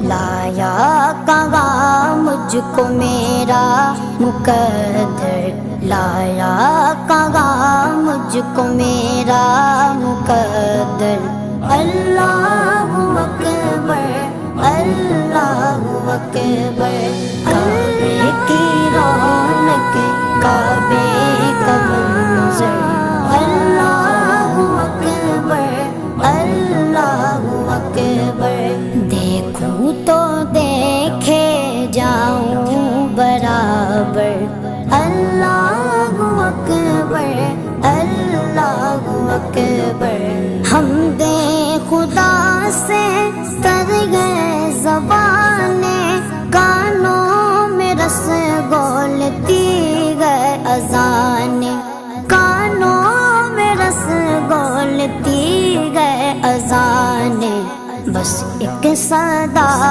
لایا کہاں مجھ کو میرا مقدر، لایا کہاں مجھ کو میرا مقدر۔ اللہ اکبر، اللہ اکبر، کعبے کی رونق، کعبے کا منظر، اللہ اکبر، اللہ اکبر۔ دیکھوں تو دیکھے جاؤں برابر، اللہ اکبر، اللہ اکبر۔ حمد خدا سے تر گئے زبانیں، کانوں میں رس گولتی گئے اذانیں، کانوں میں رس گولتی گئے اذانیں، بس ایک صدا